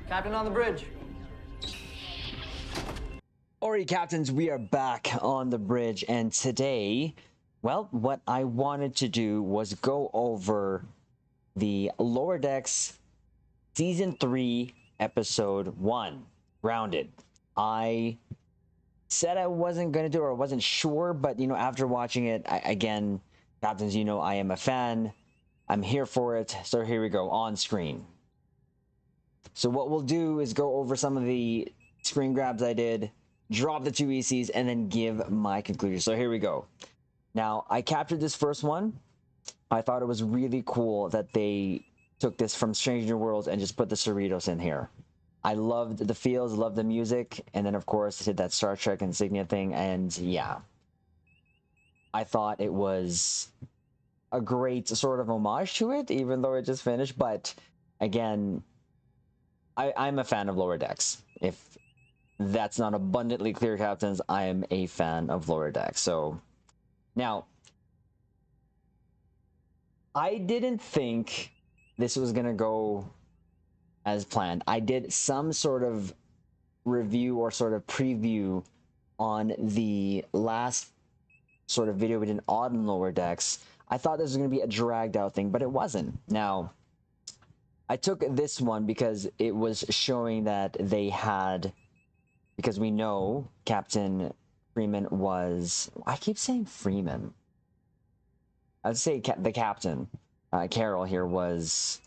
Captain on the bridge. Alright, Captains, we are back on the bridge, and today, well, what I wanted to do was go over the Lower Decks Season 3, Episode 1, Grounded. I said I wasn't going to do it, or I wasn't sure, but, you know, after watching it, again, Captains, you know I am a fan. I'm here for it, so here we go, on screen. So what we'll do is go over some of the screen grabs I did, drop the 2 ECs, and then give my conclusion. So here we go. Now, I captured this first one. I thought it was really cool that they took this from Strange New Worlds and just put the Cerritos in here. I loved the feels, loved the music, and then of course did that Star Trek insignia thing, and yeah. I thought it was a great sort of homage to it, even though it just finished, but again, I'm a fan of Lower Decks. If that's not abundantly clear, Captains, I am a fan of Lower Decks. So, now, I didn't think this was going to go as planned. I did some sort of review or sort of preview on the last sort of video we did on Lower Decks. I thought this was going to be a dragged out thing, but it wasn't. Now, I took this one because it was showing that they had, because we know Captain Freeman was, I keep saying Freeman. I'd say the captain, Carol here, was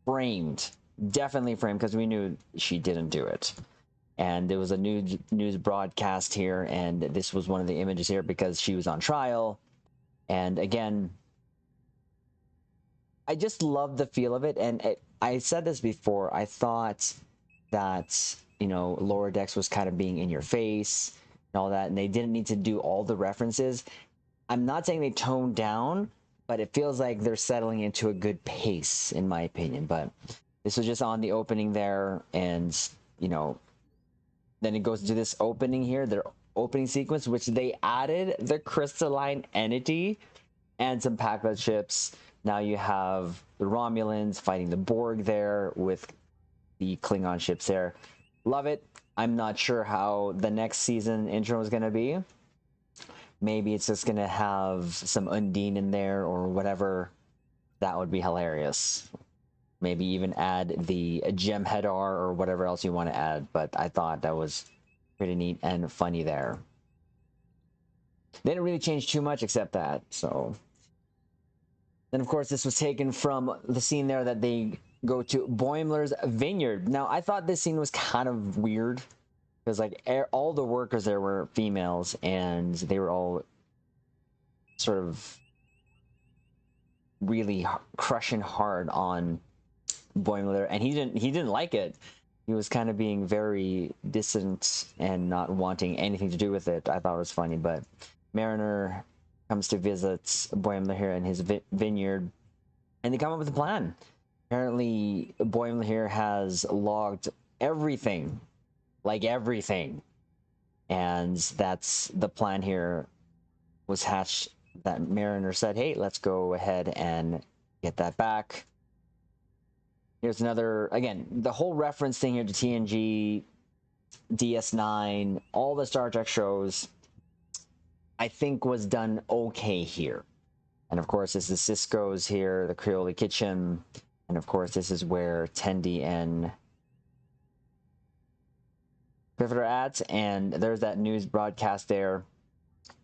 framed. Definitely framed, because we knew she didn't do it. And there was a news broadcast here, and this was one of the images here because she was on trial. And again, I just love the feel of it. And I said this before, I thought that, you know, Lower Decks was kind of being in your face and all that, and they didn't need to do all the references. I'm not saying they toned down, but it feels like they're settling into a good pace, in my opinion. But this was just on the opening there, and, you know, then it goes to this opening here, their opening sequence, which they added the crystalline entity and some Packlet ships. Now you have the Romulans fighting the Borg there with the Klingon ships there. Love it. I'm not sure how the next season intro is going to be. Maybe it's just going to have some Undine in there or whatever. That would be hilarious. Maybe even add the Jem'Hadar or whatever else you want to add. But I thought that was pretty neat and funny there. They didn't really change too much except that, so. Then, of course, this was taken from the scene there that they go to Boimler's vineyard. Now, I thought this scene was kind of weird because, like, all the workers there were females, and they were all sort of really crushing hard on Boimler, and he didn't like it. He was kind of being very distant and not wanting anything to do with it. I thought it was funny, but Mariner comes to visit Boimler here in his vineyard, and they come up with a plan. Apparently, Boimler here has logged everything, like everything, and that's the plan here was hatched. That Mariner said, hey, let's go ahead and get that back. Here's another, again, the whole reference thing here to TNG, DS9, all the Star Trek shows, I think was done okay here. And of course, this is Cisco's here, the Creole kitchen. And of course, this is where Tendi and Griffith are at. And there's that news broadcast there.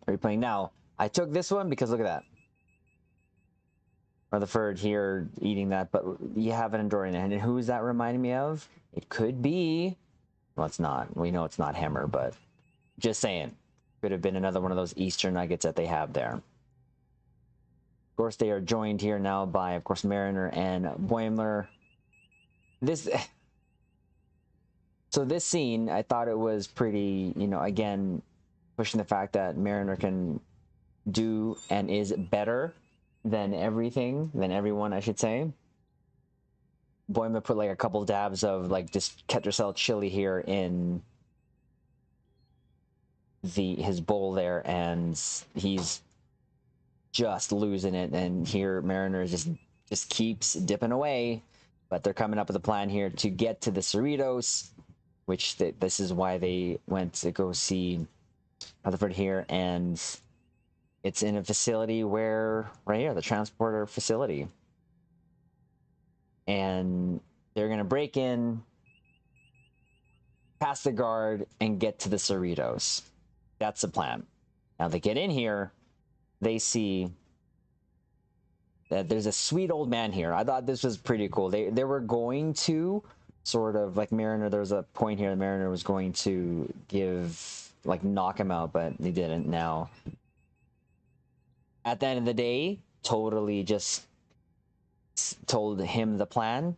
Replaying now. I took this one because look at that. Rutherford here eating that, but you have an Andorian. And who is that reminding me of? It could be, well, it's not. We know it's not Hammer, but just saying. Could have been another one of those Easter nuggets that they have there. Of course, they are joined here now by, of course, Mariner and Boimler. So this scene, I thought it was pretty, you know, again, pushing the fact that Mariner can do and is better than everyone, I should say. Boimler put like a couple dabs of like just Ketracel chili here in his bowl there, and he's just losing it. And here Mariner just keeps dipping away. But they're coming up with a plan here to get to the Cerritos, which this is why they went to go see Rutherford here. And it's in a facility where, right here, the transporter facility. And they're going to break in, pass the guard, and get to the Cerritos. That's the plan. Now they get in here, they see that there's a sweet old man here. I thought this was pretty cool. They were going to sort of like Mariner. There was a point here. The Mariner was going to knock him out, but he didn't. Now, at the end of the day, totally just told him the plan.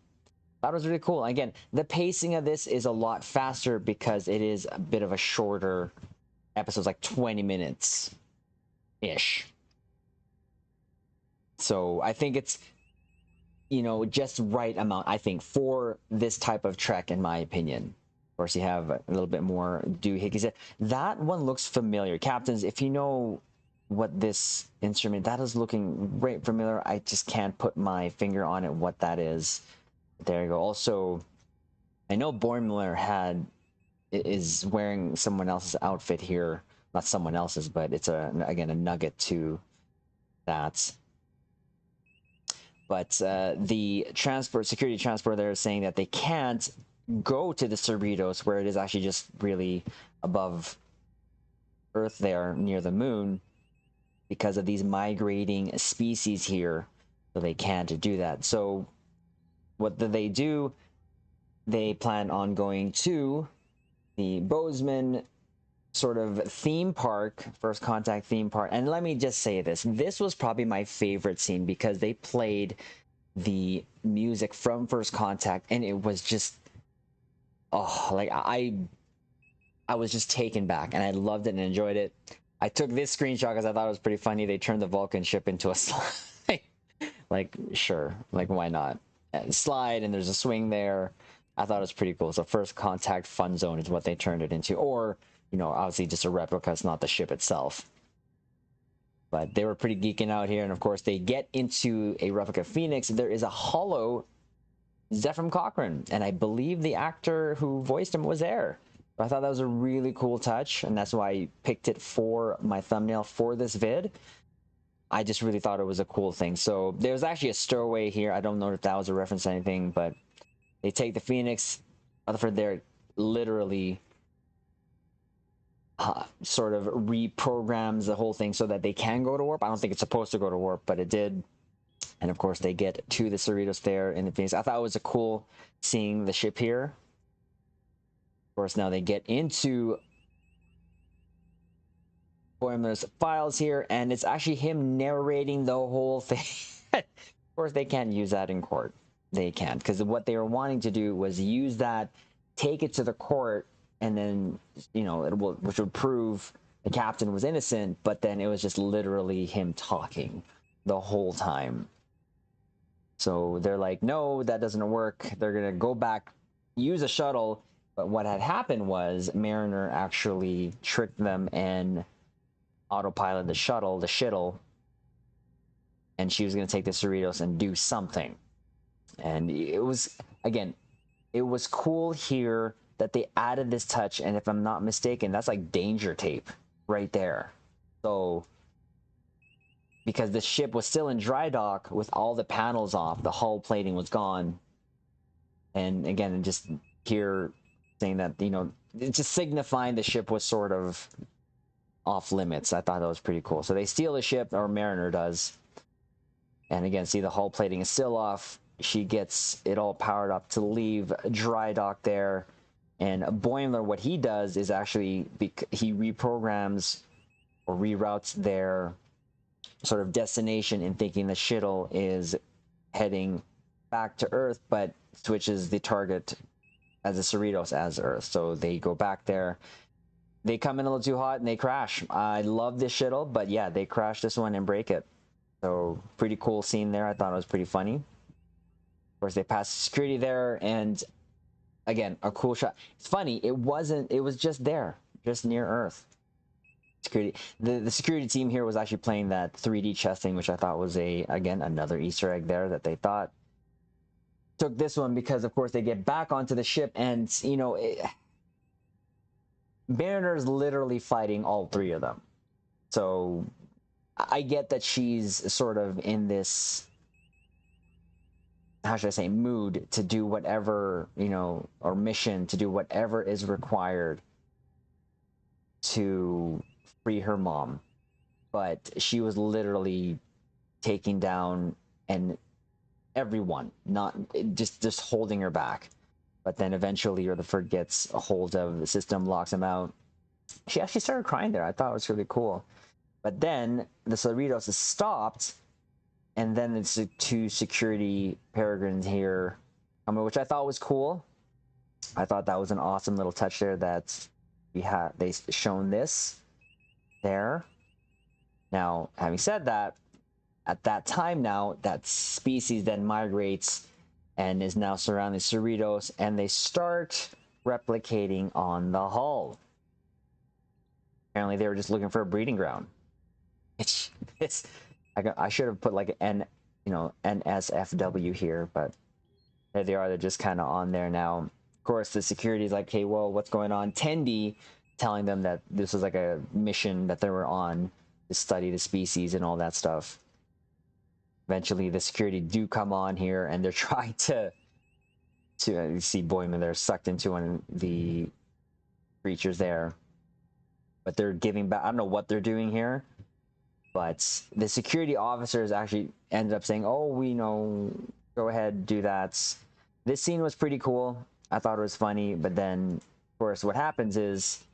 That was really cool. Again, the pacing of this is a lot faster because it is a bit of a shorter episodes, like 20 minutes ish. So I think it's, just right amount, I think, for this type of trek, in my opinion. Of course, you have a little bit more doohickeys. That one looks familiar. Captains, if you know what this instrument, that is looking right familiar. I just can't put my finger on it, what that is. There you go. Also, I know Boyle is wearing someone else's outfit here. Not someone else's, but it's again a nugget to that. But the security transport, they're saying that they can't go to the Cerritos, where it is actually just really above Earth there near the moon, because of these migrating species here. So they can't do that. So what do? They plan on going to the Bozeman sort of theme park, First Contact theme park. And let me just say this was probably my favorite scene because they played the music from First Contact, and it was just, I was just taken back, and I loved it and enjoyed it. I took this screenshot because I thought it was pretty funny. They turned the Vulcan ship into a slide. Sure, why not? Slide, and there's a swing there. I thought it was pretty cool. So First Contact fun zone is what they turned it into. Or, obviously just a replica. It's not the ship itself. But they were pretty geeking out here. And of course, they get into a replica Phoenix. There is a hollow Zephram Cochrane. And I believe the actor who voiced him was there. But I thought that was a really cool touch. And that's why I picked it for my thumbnail for this vid. I just really thought it was a cool thing. So there's actually a stowaway here. I don't know if that was a reference to anything, but they take the Phoenix. Rutherford there literally sort of reprograms the whole thing so that they can go to warp. I don't think it's supposed to go to warp, but it did. And of course, they get to the Cerritos there in the Phoenix. I thought it was a cool seeing the ship here. Of course, now they get into Boimler's files here, and it's actually him narrating the whole thing. Of course, they can't use that in court. They can't, because what they were wanting to do was use that, take it to the court, and then, which would prove the captain was innocent, but then it was just literally him talking the whole time. So they're like, no, that doesn't work. They're going to go back, use a shuttle. But what had happened was Mariner actually tricked them and autopilot the shuttle, and she was going to take the Cerritos and do something. And it was cool here that they added this touch. And if I'm not mistaken, that's like danger tape right there. So because the ship was still in dry dock with all the panels off, the hull plating was gone. And again, just here saying that, just signifying the ship was sort of off limits. I thought that was pretty cool. So they steal the ship, or Mariner does. And again, see the hull plating is still off. She gets it all powered up to leave dry dock there. And Boimler, what he does is actually, he reprograms or reroutes their sort of destination in thinking the shuttle is heading back to Earth, but switches the target as the Cerritos as Earth. So they go back there. They come in a little too hot and they crash. I love this shuttle, but yeah, they crash this one and break it. So pretty cool scene there. I thought it was pretty funny. Of course, they pass security there, and again, a cool shot. It's funny. It was just there, just near Earth. Security. The security team here was actually playing that 3D chess thing, which I thought was another Easter egg there that they thought. took this one because, of course, they get back onto the ship, and Mariner's literally fighting all three of them. So I get that she's sort of in this, how should I say, mood to do whatever, or mission to do whatever is required to free her mom. But she was literally taking down and everyone, not just holding her back. But then eventually Rutherford gets a hold of the system, locks him out. She actually started crying there. I thought it was really cool. But then the Cerritos is stopped, and then it's the two security peregrines here, which I thought was cool. I thought that was an awesome little touch there that they shown this there. Now, having said that, at that time now, that species then migrates and is now surrounding Cerritos, and they start replicating on the hull. Apparently, they were just looking for a breeding ground. I should have put like an NSFW here, but there they are. They're just kind of on there now. Of course, the security is like, "Hey, well, what's going on?" Tendi telling them that this was like a mission that they were on to study the species and all that stuff. Eventually, the security do come on here, and they're trying to you see Boyman there sucked into one of the creatures there, but they're giving back. I don't know what they're doing here, but the security officers actually ended up saying, "Oh, we know, go ahead, do that." This scene was pretty cool. I thought it was funny, but then, of course, what happens is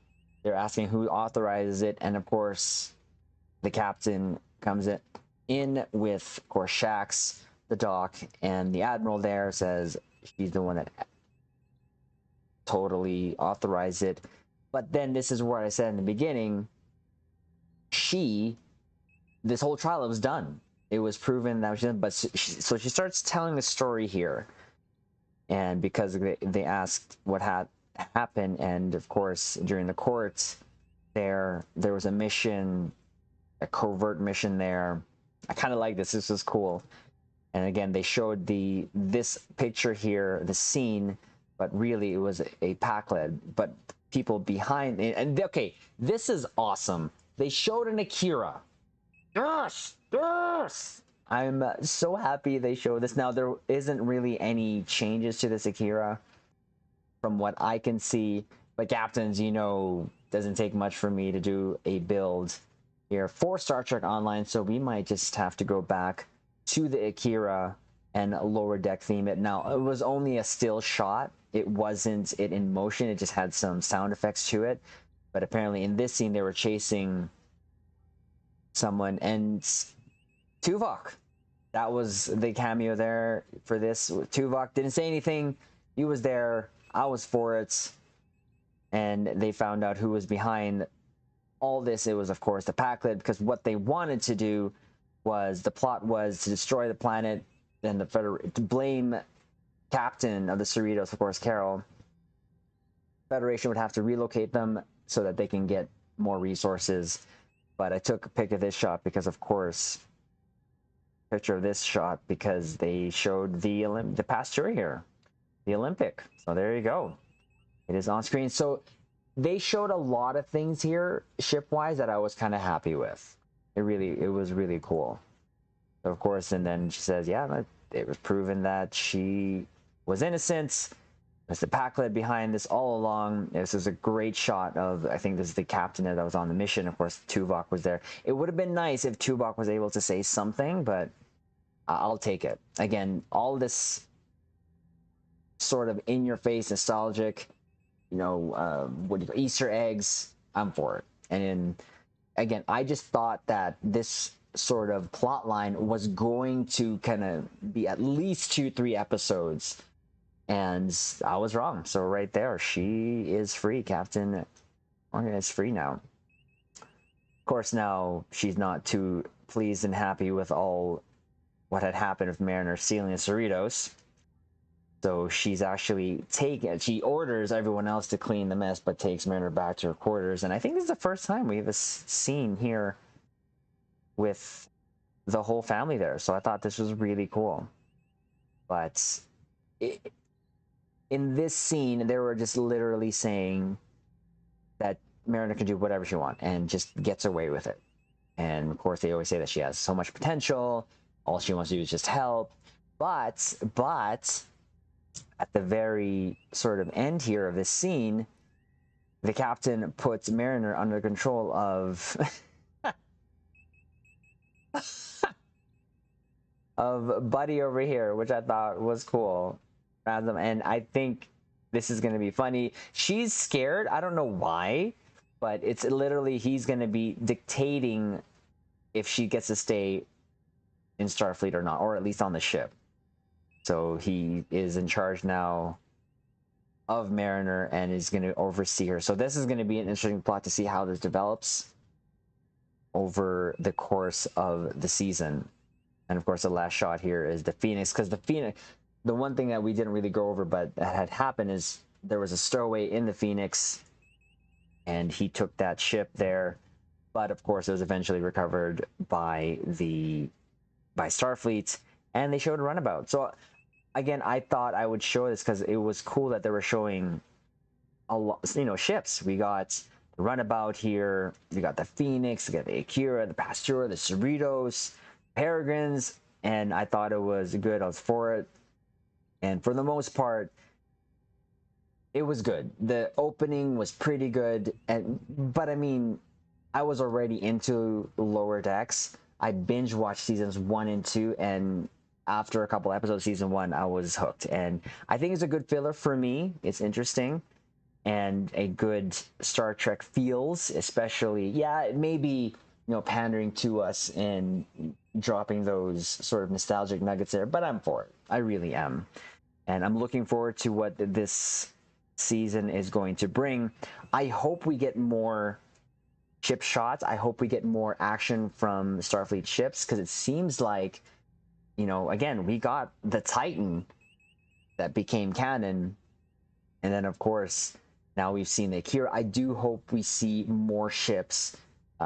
they're asking who authorizes it, and of course, the captain comes in with, of course, Shax, the doc, and the admiral there says she's the one that totally authorized it. But then this is what I said in the beginning. This whole trial, it was done. It was proven that she didn't, but so she starts telling the story here. And because they asked what had happened, and of course, during the court, there was a mission, a covert mission there. I kind of like this. This was cool. And again, they showed this picture here, the scene, but really it was a Pac-Led. But people behind it, and okay, this is awesome. They showed an Akira. Yes, yes. I'm so happy they showed this. Now there isn't really any changes to this Akira, from what I can see. But captains, doesn't take much for me to do a build here for Star Trek Online, so we might just have to go back to the Akira and lower deck theme it. Now, it was only a still shot. It wasn't it in motion. It just had some sound effects to it. But apparently in this scene, they were chasing someone, and Tuvok. That was the cameo there for this. Tuvok didn't say anything. He was there. I was for it. And they found out who was behind all this. It was, of course, the Pac-Led, because what they wanted to do was, the plot was to destroy the planet, and to blame captain of the Cerritos, of course, Carol. Federation would have to relocate them so that they can get more resources. But I took a pic of this shot because, of course, picture of this shot because they showed the past tour here, the Olympic. So there you go. It is on screen. So they showed a lot of things here ship-wise that I was kind of happy with. It was really cool. So of course, and then she says, yeah, it was proven that she was innocent. There's the Pac-Led behind this all along. This is a great shot of, I think this is the captain that was on the mission. Of course, Tuvok was there. It would have been nice if Tuvok was able to say something, but I'll take it. Again, all this sort of in-your-face, nostalgic, Easter eggs, I'm for it. And again, I just thought that this sort of plot line was going to kind of be at least 2-3 episodes, and I was wrong. So right there, she is free. Captain Morgan is free now. Of course, now she's not too pleased and happy with all what had happened with Mariner stealing the Cerritos. So she's actually she orders everyone else to clean the mess, but takes Mariner back to her quarters. And I think this is the first time we have a scene here with the whole family there. So I thought this was really cool. But in this scene, they were just literally saying that Mariner can do whatever she wants and just gets away with it. And of course, they always say that she has so much potential. All she wants to do is just help. But at the very sort of end here of this scene, the captain puts Mariner under control of of Buddy over here, which I thought was cool. Random, and I think this is gonna be funny. She's scared. I don't know why, but it's literally he's gonna be dictating if she gets to stay in Starfleet or not, or at least on the ship. So he is in charge now of Mariner and is going to oversee her. So this is going to be an interesting plot to see how this develops over the course of the season. And of course, the last shot here is the Phoenix, because the Phoenix, the one thing that we didn't really go over, but that had happened is there was a stowaway in the Phoenix, and he took that ship there. But of course, it was eventually recovered by Starfleet, and they showed a runabout. So again, I thought I would show this because it was cool that they were showing a lot, ships. We got the runabout here. We got the Phoenix. We got the Akira, the Pasteur, the Cerritos, Peregrines, and I thought it was good. I was for it, and for the most part, it was good. The opening was pretty good, but I mean, I was already into Lower Decks. I binge watched seasons 1 and 2, and after a couple episodes of season 1, I was hooked. And I think it's a good filler for me. It's interesting and a good Star Trek feels, especially, yeah, it may be, pandering to us and dropping those sort of nostalgic nuggets there, but I'm for it. I really am. And I'm looking forward to what this season is going to bring. I hope we get more ship shots. I hope we get more action from Starfleet ships, because it seems like, again, we got the Titan that became canon, and then of course now we've seen the Akira. I do hope we see more ships,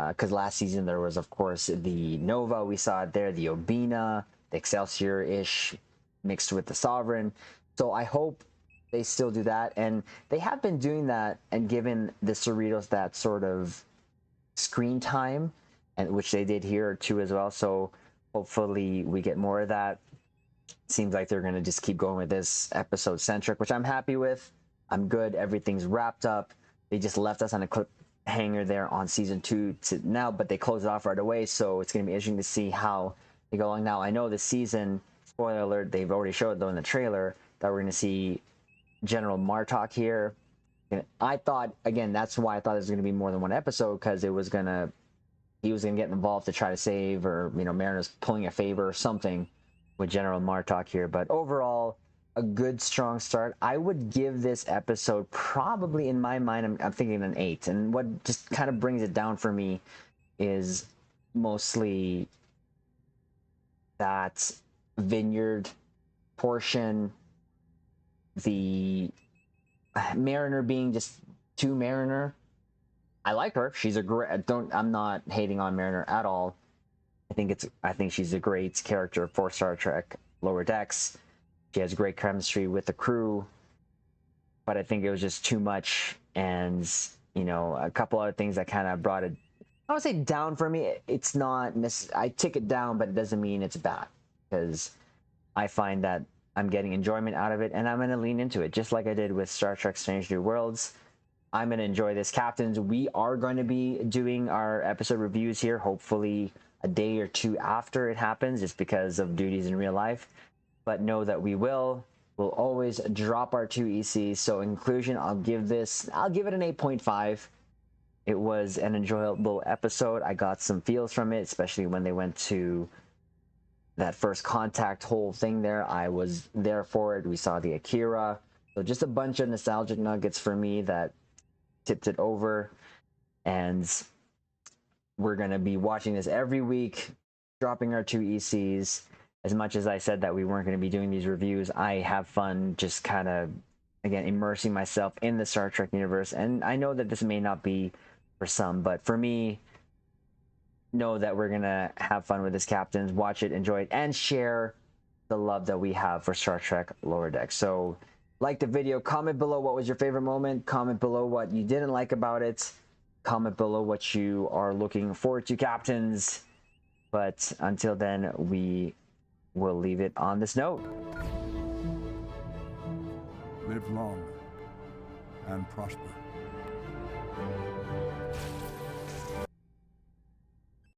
because last season there was, of course, the Nova. We saw it there, the Obina, the Excelsior-ish mixed with the Sovereign. So I hope they still do that, and they have been doing that and given the Cerritos that sort of screen time, and which they did here too as well. So hopefully we get more of that. Seems like they're going to just keep going with this episode centric, which I'm happy with. I'm good. Everything's wrapped up. They just left us on a cliffhanger there on season 2 to now, but they closed it off right away. So it's going to be interesting to see how they go along. Now, I know this season, spoiler alert, they've already showed though in the trailer that we're going to see General Martok here. And I thought, again, that's why I thought it was going to be more than one episode, because he was going to get involved to try to save, or Mariner's pulling a favor or something with General Martok here. But overall, a good strong start. I would give this episode probably, in my mind, I'm thinking an 8. And what just kind of brings it down for me is mostly that vineyard portion, the Mariner being just too Mariner. I like her. She's a great. I'm not hating on Mariner at all. I think she's a great character for Star Trek Lower Decks. She has great chemistry with the crew, but I think it was just too much, and a couple other things that kind of brought it, I would say, down for me. It's not. I tick it down, but it doesn't mean it's bad, because I find that I'm getting enjoyment out of it, and I'm going to lean into it, just like I did with Star Trek Strange New Worlds. I'm going to enjoy this. Captains, we are going to be doing our episode reviews here, hopefully a day or two after it happens, just because of duties in real life. But know that we'll always drop our 2 ECs. So in conclusion, I'll give it an 8.5. It was an enjoyable episode. I got some feels from it, especially when they went to that first contact whole thing there. I was there for it. We saw the Akira. So just a bunch of nostalgic nuggets for me that tipped it over. And we're going to be watching this every week, dropping our 2 ECs. As much as I said that we weren't going to be doing these reviews, I have fun just kind of, again, immersing myself in the Star Trek universe. And I know that this may not be for some, but for me, know that we're going to have fun with this, Captains. Watch it, enjoy it, and share the love that we have for Star Trek Lower Decks. So like the video, comment below what was your favorite moment, comment below what you didn't like about it, comment below what you are looking forward to, captains. But until then, we will leave it on this note. Live long and prosper.